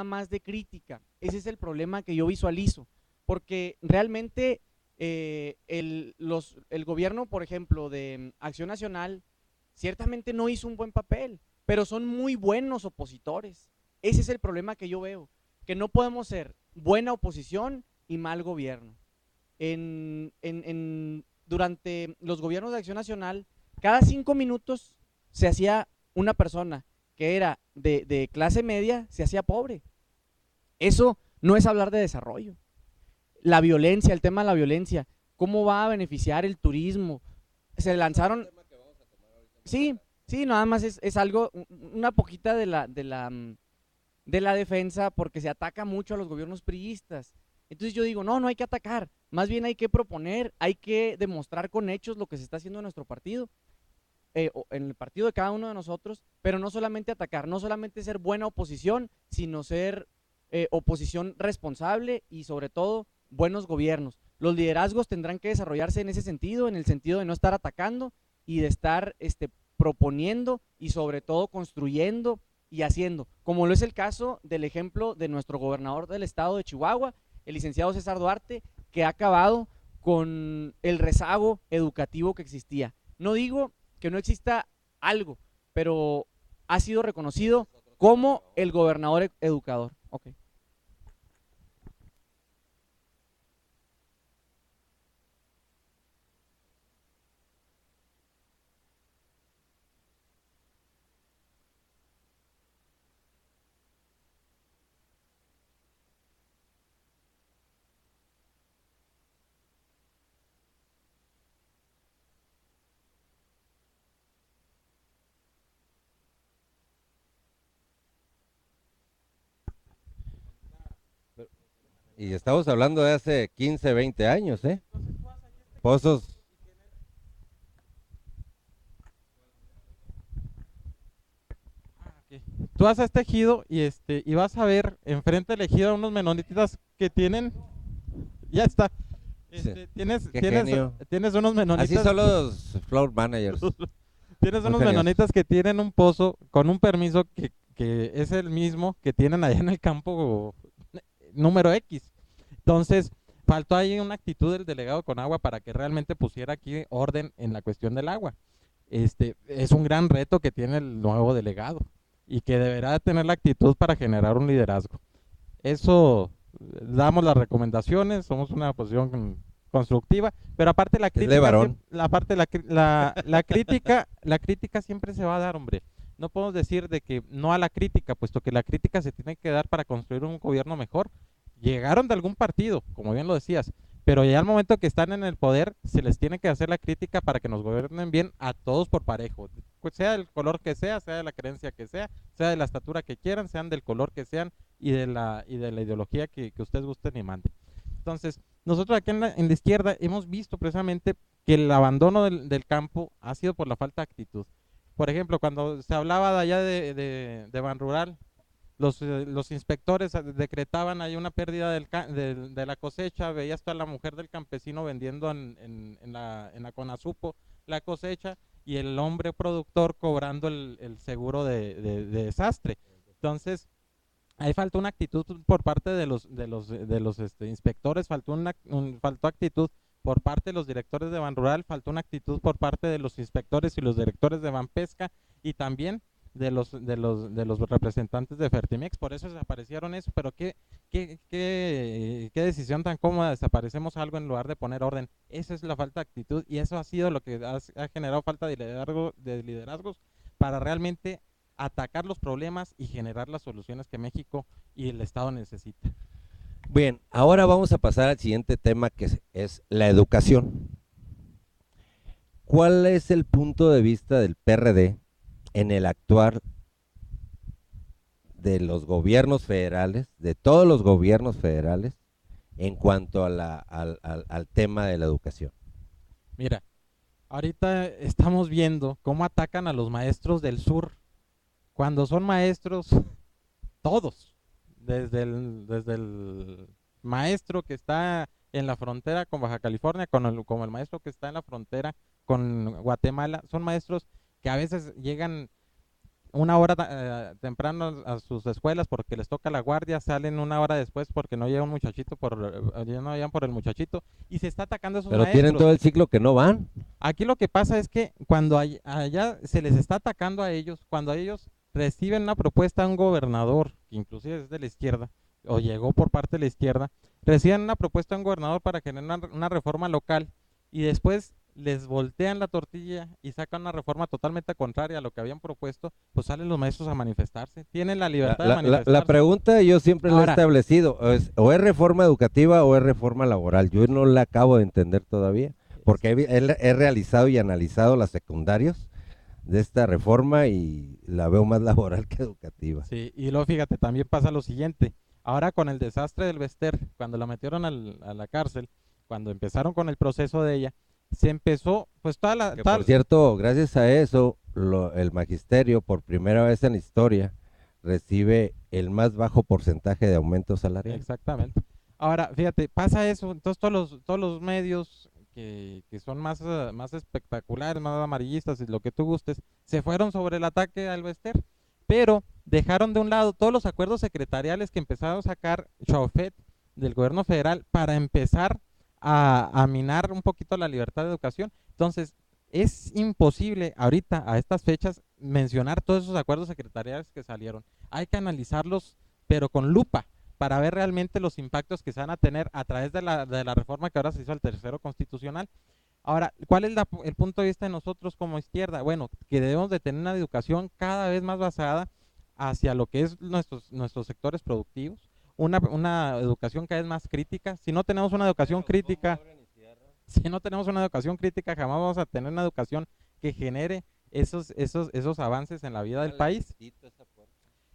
más de crítica. Ese es el problema que yo visualizo, porque realmente el gobierno, por ejemplo, de Acción Nacional, ciertamente no hizo un buen papel, pero son muy buenos opositores. Ese es el problema que yo veo, que no podemos ser buena oposición y mal gobierno. Durante los gobiernos de Acción Nacional, cada 5 minutos se hacía una persona que era de clase media, se hacía pobre. Eso no es hablar de desarrollo. La violencia, el tema de la violencia, ¿cómo va a beneficiar el turismo? Se lanzaron, sí, sí, nada más es algo, una poquita de la defensa, porque se ataca mucho a los gobiernos priistas. Entonces yo digo, no, no hay que atacar, más bien hay que proponer, hay que demostrar con hechos lo que se está haciendo en nuestro partido, en el partido de cada uno de nosotros, pero no solamente atacar, no solamente ser buena oposición, sino ser oposición responsable y sobre todo buenos gobiernos. Los liderazgos tendrán que desarrollarse en ese sentido, en el sentido de no estar atacando y de estar proponiendo y sobre todo construyendo y haciendo, como lo es el caso del ejemplo de nuestro gobernador del estado de Chihuahua, el licenciado César Duarte, que ha acabado con el rezago educativo que existía. No digo que no exista algo, pero ha sido reconocido como el gobernador educador. Okay. Y estamos hablando de hace 15, 20 años, ¿eh? Pozos, Ok. Tú vas a este ejido y vas a ver enfrente del ejido unos menonitas que tienen, ya está. sí, Tienes, qué tienes, genio. tienes unos Así menonitas, son los floor managers, tienes muy unos genios. menonitas que tienen un pozo con un permiso que es el mismo que tienen allá en el campo número X. Entonces, faltó ahí una actitud del delegado con agua para que realmente pusiera aquí orden en la cuestión del agua. Es un gran reto que tiene el nuevo delegado y que deberá tener la actitud para generar un liderazgo. Eso, damos las recomendaciones, somos una posición constructiva, pero aparte la Es de crítica varón. siempre, la crítica siempre se va a dar, hombre. No podemos decir de que no a la crítica, puesto que la crítica se tiene que dar para construir un gobierno mejor. Llegaron de algún partido, como bien lo decías, pero ya al momento que están en el poder, se les tiene que hacer la crítica para que nos gobiernen bien a todos por parejo, pues sea del color que sea de la creencia que sea de la estatura que quieran, sean del color que sean y de la ideología que ustedes gusten y manden. Entonces, nosotros aquí en la izquierda hemos visto precisamente que el abandono del campo ha sido por la falta de actitud. Por ejemplo, cuando se hablaba de allá de Ban Rural, los inspectores decretaban ahí una pérdida de la cosecha, veías a la mujer del campesino vendiendo en la Conasupo la cosecha y el hombre productor cobrando el seguro de desastre. Entonces, ahí faltó una actitud por parte de los inspectores, faltó actitud por parte de los directores de Ban Rural, faltó una actitud por parte de los inspectores y los directores de Ban Pesca y también de los representantes de Fertimex. Por eso desaparecieron eso, pero qué decisión tan cómoda, desaparecemos algo en lugar de poner orden. Esa es la falta de actitud y eso ha sido lo que ha generado falta de liderazgos para realmente atacar los problemas y generar las soluciones que México y el Estado necesita. Bien, ahora vamos a pasar al siguiente tema que es la educación. ¿Cuál es el punto de vista del PRD en el actuar de los gobiernos federales, de todos los gobiernos federales, en cuanto al tema de la educación? Mira, ahorita estamos viendo cómo atacan a los maestros del sur, cuando son maestros todos, desde el maestro que está en la frontera con Baja California, como el maestro que está en la frontera con Guatemala, son maestros que a veces llegan una hora temprano a sus escuelas porque les toca la guardia, salen una hora después porque no llega un muchachito ya no llegan por el muchachito y se está atacando a esos Pero tienen maestros. todo el ciclo que no van. Aquí lo que pasa es que cuando allá se les está atacando a ellos, cuando ellos reciben una propuesta de un gobernador, que inclusive es de la izquierda, o llegó por parte de la izquierda, reciben una propuesta de un gobernador para generar una reforma local y después les voltean la tortilla y sacan una reforma totalmente contraria a lo que habían propuesto, pues salen los maestros a manifestarse. Tienen la La, libertad de la- la manifestarse. pregunta yo siempre la he Ahora, establecido, o es reforma educativa o es reforma laboral. Yo no la acabo de entender todavía, porque he realizado y analizado las secundarios de esta reforma y la veo más laboral que educativa. Sí, y luego fíjate, también pasa lo siguiente. Ahora con el desastre del Bester, cuando la metieron a la cárcel, cuando empezaron con el proceso de ella, se empezó, pues Que por cierto, gracias a eso, el magisterio, por primera vez en la historia, recibe el más bajo porcentaje de aumento salarial. Exactamente. Ahora, fíjate, pasa eso, entonces todos los medios que son más espectaculares, más amarillistas y lo que tú gustes, se fueron sobre el ataque al Bester, pero dejaron de un lado todos los acuerdos secretariales que empezaron a sacar Chaufet del gobierno federal para empezar a minar un poquito la libertad de educación. Entonces, es imposible ahorita, a estas fechas, mencionar todos esos acuerdos secretariales que salieron. Hay que analizarlos, pero con lupa, para ver realmente los impactos que se van a tener a través de la reforma que ahora se hizo al tercero constitucional. Ahora, ¿cuál es el punto de vista de nosotros como izquierda? Bueno, que debemos de tener una educación cada vez más basada hacia lo que es nuestros sectores productivos, una educación cada vez más crítica. Si no tenemos una educación crítica, si no tenemos una educación crítica, jamás vamos a tener una educación que genere esos avances en la vida del país.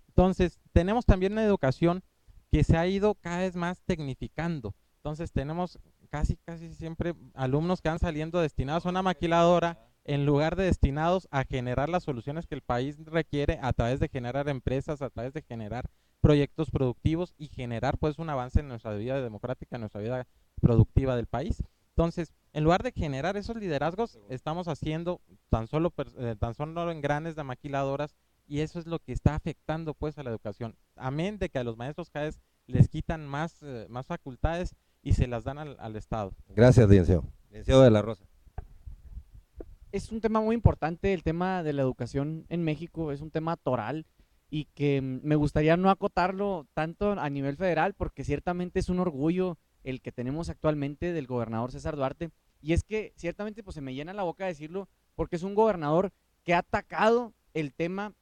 Entonces, tenemos también una educación que se ha ido cada vez más tecnificando. Entonces, tenemos casi siempre alumnos que van saliendo destinados a una maquiladora en lugar de destinados a generar las soluciones que el país requiere a través de generar empresas, a través de generar proyectos productivos y generar pues un avance en nuestra vida democrática, en nuestra vida productiva del país. Entonces, en lugar de generar esos liderazgos, estamos haciendo tan solo engranes de maquiladoras y eso es lo que está afectando pues a la educación. Amén de que a los maestros cada vez les quitan más facultades y se las dan al Estado. Gracias, licenciado. Licenciado de la Rosa. es un tema muy importante, el tema de la educación en México, es un tema toral y que me gustaría no acotarlo tanto a nivel federal, porque ciertamente es un orgullo el que tenemos actualmente del gobernador César Duarte, y es que ciertamente pues se me llena la boca decirlo, porque es un gobernador que ha atacado el tema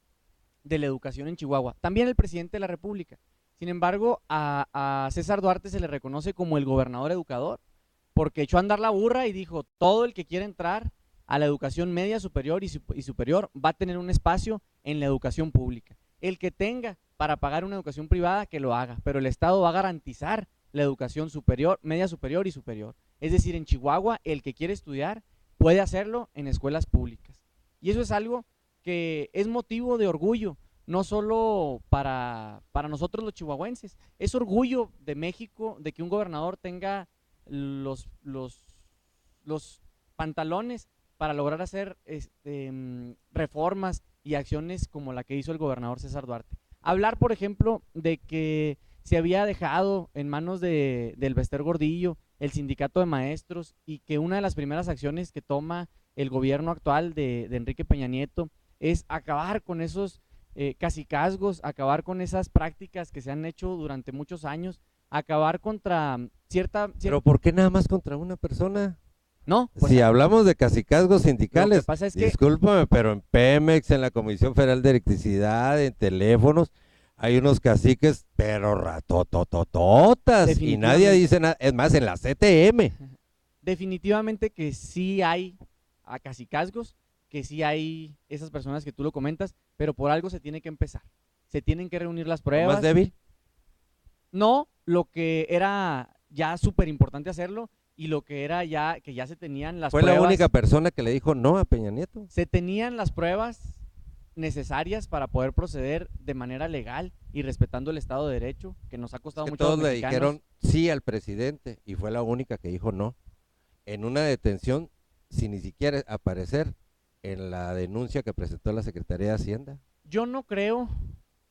de la educación en Chihuahua, también el presidente de la República. Sin embargo, a César Duarte se le reconoce como el gobernador educador, porque echó a andar la burra y dijo, todo el que quiera entrar a la educación media, superior y superior va a tener un espacio en la educación pública. El que tenga para pagar una educación privada, que lo haga, pero el Estado va a garantizar la educación superior, media superior y superior. Es decir, en Chihuahua, el que quiere estudiar puede hacerlo en escuelas públicas. Y eso es algo que es motivo de orgullo, no solo para nosotros los chihuahuenses, es orgullo de México de que un gobernador tenga los pantalones para lograr hacer reformas y acciones como la que hizo el gobernador César Duarte. Hablar, por ejemplo, de que se había dejado en manos del Bester Gordillo el sindicato de maestros y que una de las primeras acciones que toma el gobierno actual de Enrique Peña Nieto es acabar con esos cacicazgos, acabar con esas prácticas que se han hecho durante muchos años, acabar contra Pero ¿por qué nada más contra una persona? No, pues, si hablamos de cacicazgos sindicales, lo que pasa es que discúlpame, pero en Pemex, en la Comisión Federal de Electricidad, en teléfonos, hay unos caciques, pero ratototototas, y nadie dice nada, es más, en la CTM. Definitivamente que sí hay cacicazgos, que sí hay esas personas que tú lo comentas, pero por algo se tiene que empezar. Se tienen que reunir las pruebas. ¿Más débil? No, lo que era ya súper importante hacerlo y lo que era ya, que ya se tenían las pruebas. Fue la única persona que le dijo no a Peña Nieto. Se tenían las pruebas necesarias para poder proceder de manera legal y respetando el Estado de Derecho, que nos ha costado mucho. Todos le dijeron sí al presidente y fue la única que dijo no. En una detención sin ni siquiera aparecer en la denuncia que presentó la Secretaría de Hacienda. Yo no creo,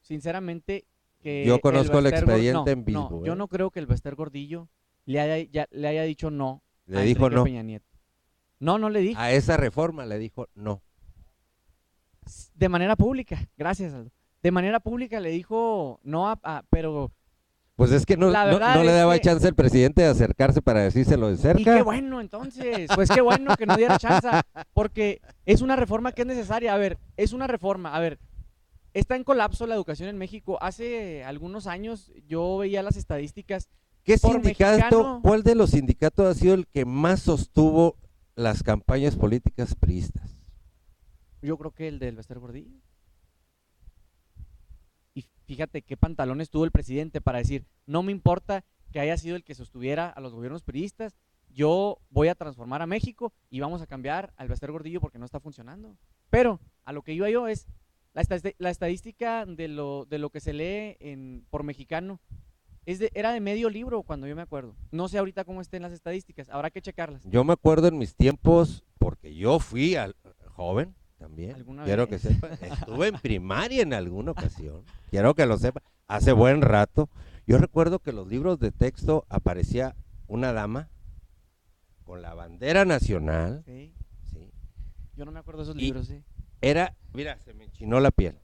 sinceramente, que Yo conozco el Bester expediente en no, vivo. yo no creo que el Bester Gordillo le haya dicho no Le a dijo Enrique no. Peña Nieto. No, no le dijo. A esa reforma le dijo no. De manera pública, gracias, Aldo. De manera pública le dijo no pero Pues es que la verdad no le es daba que, chance al presidente de acercarse para decírselo de y cerca. qué bueno entonces, pues qué bueno que no diera chance, porque es una reforma que es necesaria. A ver, es una reforma, a ver, está en colapso la educación en México. Hace algunos años yo veía las estadísticas ¿Qué por sindicato, mexicano. cuál de los sindicatos ha sido el que más sostuvo las campañas políticas priistas? Yo creo que el del Bester Gordillo. Y fíjate qué pantalones tuvo el presidente para decir, no me importa que haya sido el que sostuviera a los gobiernos priistas, yo voy a transformar a México y vamos a cambiar al Bester Gordillo porque no está funcionando. Pero a lo que iba yo es la estadística de lo que se lee por mexicano era de medio libro cuando yo me acuerdo. No sé ahorita cómo estén las estadísticas, habrá que checarlas. Yo me acuerdo en mis tiempos, porque yo fui joven también, ¿Alguna quiero vez? que sepa, estuve en primaria en alguna ocasión, quiero que lo sepa, hace buen rato. Yo recuerdo que en los libros de texto aparecía una dama con la bandera nacional, Sí, ¿sí? yo no me acuerdo de esos Y libros, ¿sí? era, mira, se me enchinó la piel,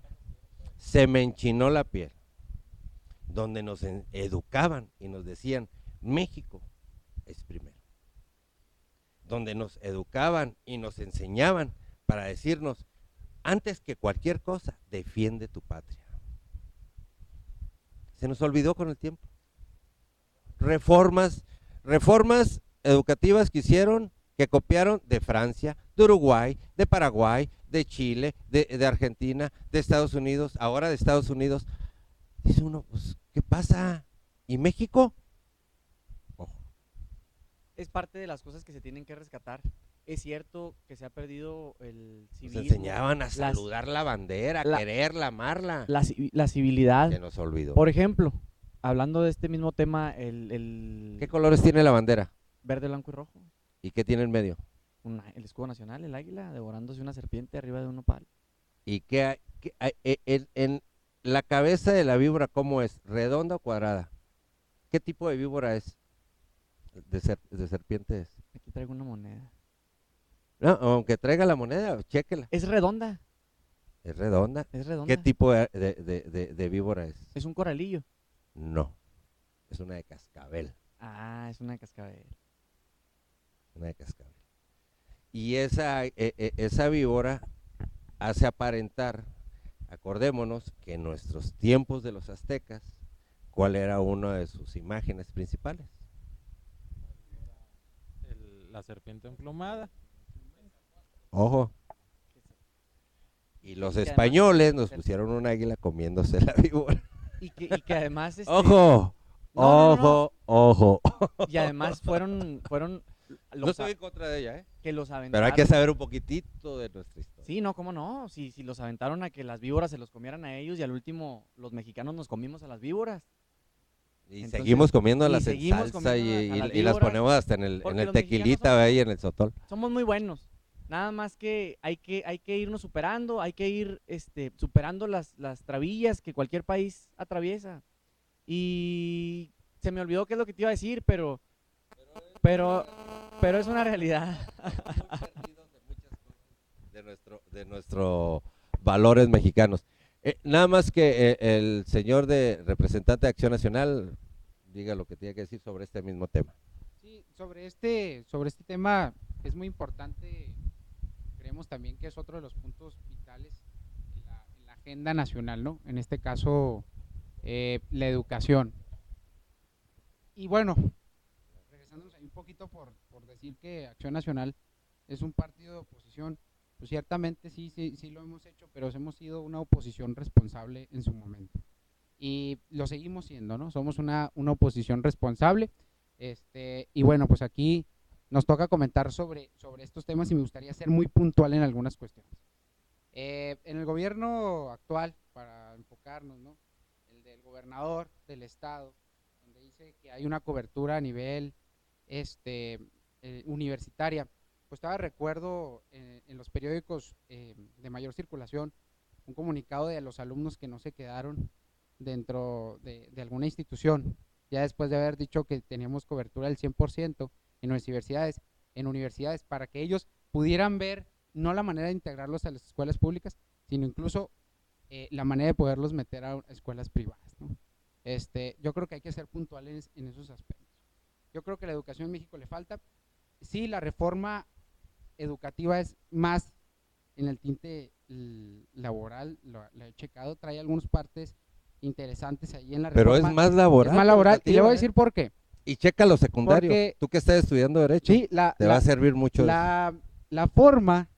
se me enchinó la piel, donde nos educaban y nos decían, México es primero. Donde nos educaban y nos enseñaban para decirnos, antes que cualquier cosa, defiende tu patria. Se nos olvidó con el tiempo. Reformas educativas que hicieron, que copiaron de Francia, de Uruguay, de Paraguay, de Chile, de Argentina, de Estados Unidos, ahora de Estados Unidos. Dice uno, pues, ¿qué pasa? ¿Y México? Ojo. Es parte de las cosas que se tienen que rescatar. Es cierto que se ha perdido el Nos civismo, enseñaban a saludar la bandera, a quererla, amarla. la civilidad. Se nos olvidó. Por ejemplo, hablando de este mismo tema, ¿Qué colores tiene la bandera? verde, blanco y rojo, ¿Y qué tiene en medio? el escudo nacional, el águila, devorándose una serpiente arriba de un nopal. ¿Y en la cabeza de la víbora cómo es? ¿Redonda o cuadrada? ¿Qué tipo de víbora es? De serpiente es. Aquí traigo una moneda. No, aunque traiga la moneda, chéquela. Es redonda, ¿Es redonda? es redonda. ¿Qué tipo de víbora es? Es un coralillo. No, es una de cascabel. Ah, es una cascabel. Una de cascabel. Y esa víbora hace aparentar, acordémonos, que en nuestros tiempos de los aztecas, ¿cuál era una de sus imágenes principales? La serpiente emplumada. Ojo. Y los Y que españoles además, nos pusieron un águila comiéndose la víbora. y que además ¡Ojo! No, no, no. Ojo. Y además fueron No estoy en contra de ella, ¿eh? que los Pero aventaron. hay que saber un poquitito de nuestra historia. Sí, no, cómo no. Si los aventaron a que las víboras se los comieran a ellos y al último los mexicanos nos comimos a las víboras. Y Entonces, seguimos comiéndolas en seguimos salsa comiendo a las y las víboras, ponemos hasta en el porque los tequilita mexicanos ahí en el sotol. somos muy buenos. Nada más que hay que irnos superando, hay que ir superando las trabillas que cualquier país atraviesa. Y se me olvidó qué es lo que te iba a decir, pero es una realidad. De nuestros valores mexicanos. Nada más que el señor representante de Acción Nacional diga lo que tiene que decir sobre este mismo tema. Sí, sobre este tema es muy importante, creemos también que es otro de los puntos vitales en la agenda nacional, ¿no? En este caso, la educación. Y bueno, regresándonos ahí un poquito por decir que Acción Nacional es un partido de oposición, pues ciertamente sí lo hemos hecho, pero hemos sido una oposición responsable en su momento. Y lo seguimos siendo, ¿no? Somos una oposición responsable. Y bueno, pues aquí nos toca comentar sobre estos temas y me gustaría ser muy puntual en algunas cuestiones. En el gobierno actual, para enfocarnos, ¿no? El del gobernador del estado, donde dice que hay una cobertura a nivel universitaria, pues todavía recuerdo en los periódicos de mayor circulación, un comunicado de los alumnos que no se quedaron dentro de alguna institución, ya después de haber dicho que teníamos cobertura del 100% en universidades, para que ellos pudieran ver no la manera de integrarlos a las escuelas públicas, sino incluso la manera de poderlos meter a escuelas privadas, ¿no? Yo creo que hay que ser puntuales en esos aspectos. Yo creo que la educación en México le falta. Sí, la reforma educativa es más en el tinte laboral, la he checado, trae algunas partes interesantes ahí en la Pero reforma. es más laboral. Es más laboral, y le voy a educativa, decir por qué. Y checa lo secundario. Porque- Tú que estás estudiando Derecho, Sí, te va a servir mucho eso. la forma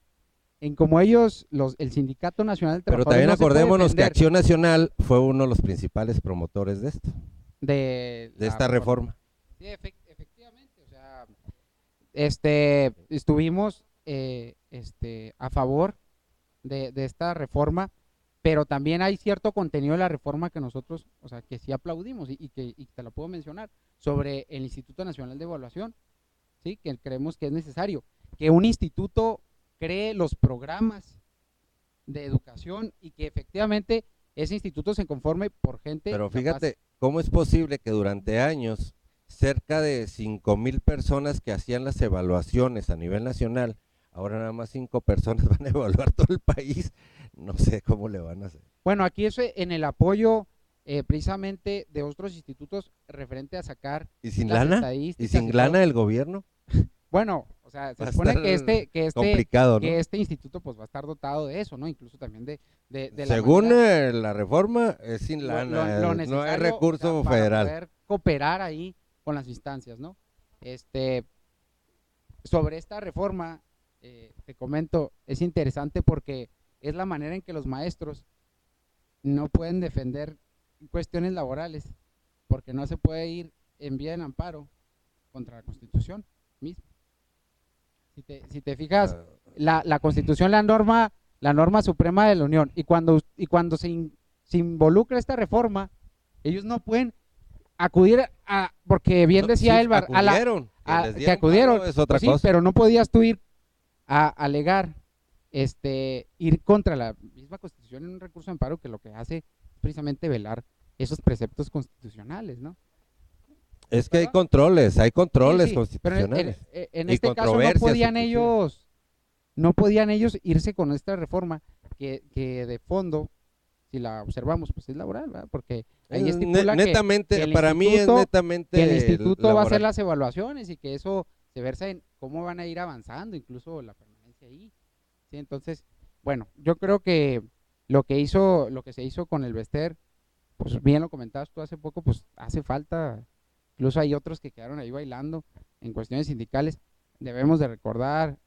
en como ellos, el Sindicato Nacional del Pero Trabajador, también no se puede acordémonos que defender Acción Nacional fue uno de los principales promotores de esto, de de esta reforma. Sí, efectivamente, o sea, estuvimos a favor de esta reforma, pero también hay cierto contenido de la reforma que nosotros, o sea, que sí aplaudimos y que te lo puedo mencionar, sobre el Instituto Nacional de Evaluación, ¿sí? Que creemos que es necesario que un instituto cree los programas de educación y que efectivamente ese instituto se conforme por gente Pero capaz. fíjate, ¿cómo es posible que durante años cerca de 5,000 personas que hacían las evaluaciones a nivel nacional, ahora nada más 5 personas van a evaluar todo el país? No sé cómo le van a hacer. Bueno, aquí es en el apoyo precisamente de otros institutos referente a sacar ¿Y sin las lana? ¿Y estadísticas sin y todo. lana del gobierno? Bueno, o sea, se Va a supone estar que complicado, ¿no? que este instituto pues va a estar dotado de eso, ¿no? Incluso también de la Según manera, la reforma, es sin lana, lo no hay necesario, recurso o sea, para federal. poder cooperar ahí con las instancias, ¿no? Sobre esta reforma, te comento, es interesante porque es la manera en que los maestros no pueden defender cuestiones laborales, porque no se puede ir en vía de amparo contra la Constitución misma. Si te fijas, la Constitución, la norma suprema de la Unión, y cuando se involucra esta reforma, ellos no pueden acudir porque bien decía Sí, Elbar, acudieron, les que dieron acudieron, palo, es otra pues sí, cosa. pero no podías tú ir a alegar, ir contra la misma Constitución en un recurso de amparo, que lo que hace es precisamente velar esos preceptos constitucionales, ¿no? Es que hay ¿Verdad? controles Sí, pero constitucionales. en Y este caso no controversias podían inclusive. no podían ellos irse con esta reforma que de fondo, si la observamos, pues es laboral, ¿verdad? Porque ahí estipula netamente, que el para mí es instituto- netamente que el instituto va a hacer laboral. las evaluaciones y que eso se versa en cómo van a ir avanzando, incluso la permanencia ahí. ¿Sí? Entonces, bueno, yo creo que lo que se hizo con el Bester, pues bien lo comentabas tú hace poco, pues hace falta. Incluso hay otros que quedaron ahí bailando en cuestiones sindicales. Debemos de recordar,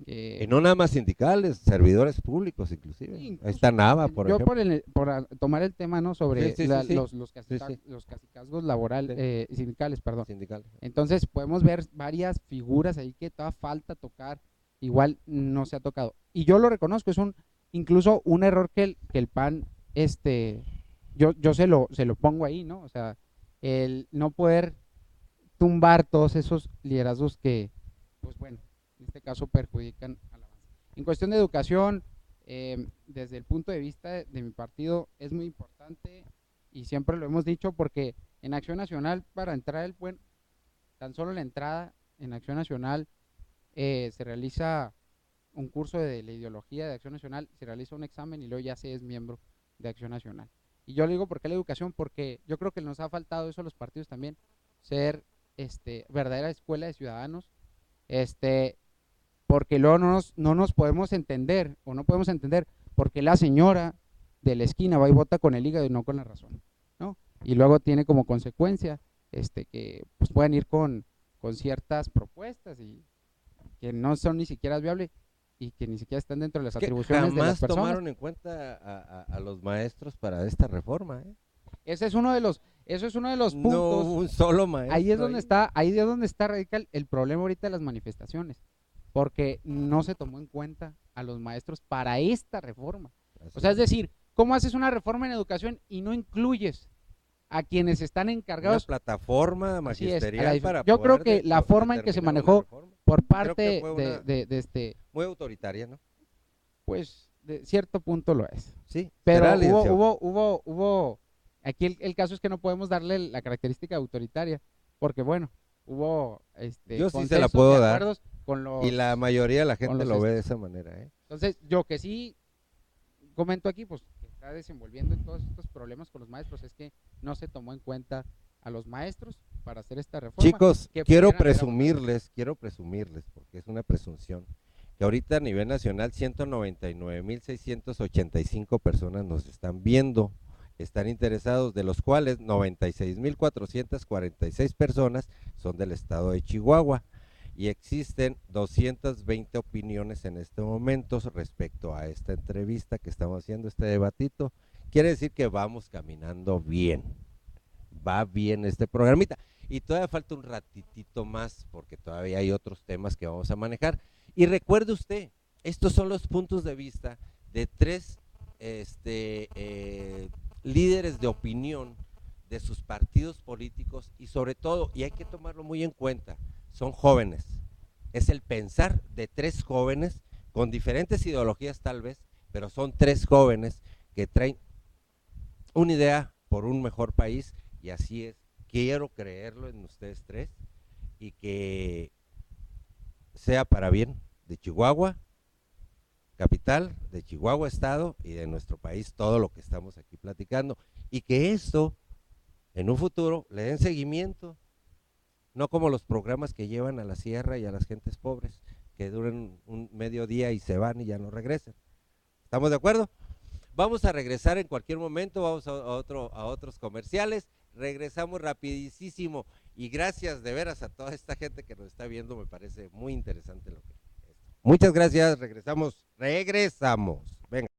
Y no nada más sindicales, servidores públicos inclusive. sí, Ahí incluso está Nava, por yo ejemplo. por tomar el tema, ¿no? Sobre Sí, sí, sí. los Sí, sí. cacicazgos laborales, sindicales, perdón. Sindicales. Entonces podemos ver varias figuras ahí que todavía falta tocar, igual no se ha tocado. Y yo lo reconozco, es incluso un error que el PAN, yo se lo pongo ahí, ¿no? O sea, el no poder tumbar todos esos liderazgos que, pues bueno, en este caso perjudican al avance. En cuestión de educación, desde el punto de vista de mi partido, es muy importante y siempre lo hemos dicho, porque en Acción Nacional, para entrar tan solo la entrada en Acción Nacional, se realiza un curso de la ideología de Acción Nacional, se realiza un examen y luego ya se es miembro de Acción Nacional. Y yo le digo, ¿por qué la educación? Porque yo creo que nos ha faltado eso a los partidos también, ser verdadera escuela de ciudadanos, porque luego no nos podemos entender, o no podemos entender por qué la señora de la esquina va y vota con el hígado y no con la razón, ¿no? Y luego tiene como consecuencia que pues puedan ir con ciertas propuestas y que no son ni siquiera viables y que ni siquiera están dentro de las Es que atribuciones de las jamás personas. tomaron en cuenta a los maestros para esta reforma, ¿eh? Eso es uno de los No puntos. un solo maestro. Ahí es donde está radical el problema ahorita de las manifestaciones, porque no se tomó en cuenta a los maestros para esta reforma. O sea, es decir, ¿cómo haces una reforma en educación y no incluyes a quienes están encargados? Una plataforma magisterial para yo creo poder que la forma en que se determinar una manejó reforma. por Creo parte que fue una de muy autoritaria, ¿no? pues de cierto punto lo es. Sí, Pero será, licenciado. hubo, aquí el caso es que no podemos darle la característica autoritaria, porque bueno, hubo Yo sí se la consensos y puedo dar, acuerdos con los, y la mayoría de la con gente los lo ve de esa manera, ¿eh? Entonces, yo que sí comento aquí, pues, que está desenvolviendo en todos estos problemas con los maestros, es que no se tomó en cuenta a los maestros para hacer esta reforma. Chicos, que quiero pudieran haber avanzado. presumirles, porque es una presunción, que ahorita a nivel nacional 199,685 personas nos están viendo, están interesados, de los cuales 96,446 personas son del estado de Chihuahua, y existen 220 opiniones en este momento respecto a esta entrevista que estamos haciendo, este debatito. Quiere decir que vamos caminando bien, va bien este programita, y todavía falta un ratitito más porque todavía hay otros temas que vamos a manejar. Y recuerde usted, estos son los puntos de vista de tres líderes de opinión de sus partidos políticos, y sobre todo, y hay que tomarlo muy en cuenta, son jóvenes. Es el pensar de tres jóvenes con diferentes ideologías tal vez, pero son tres jóvenes que traen una idea por un mejor país, y así es. Quiero creerlo en ustedes tres, y que sea para bien de Chihuahua capital, de Chihuahua estado y de nuestro país, todo lo que estamos aquí platicando, y que esto en un futuro le den seguimiento, no como los programas que llevan a la sierra y a las gentes pobres, que duran un mediodía y se van y ya no regresan. ¿Estamos de acuerdo? Vamos a regresar en cualquier momento, vamos a otros comerciales, regresamos rapidísimo, y gracias de veras a toda esta gente que nos está viendo, me parece muy interesante lo que es. Muchas gracias, regresamos. Venga.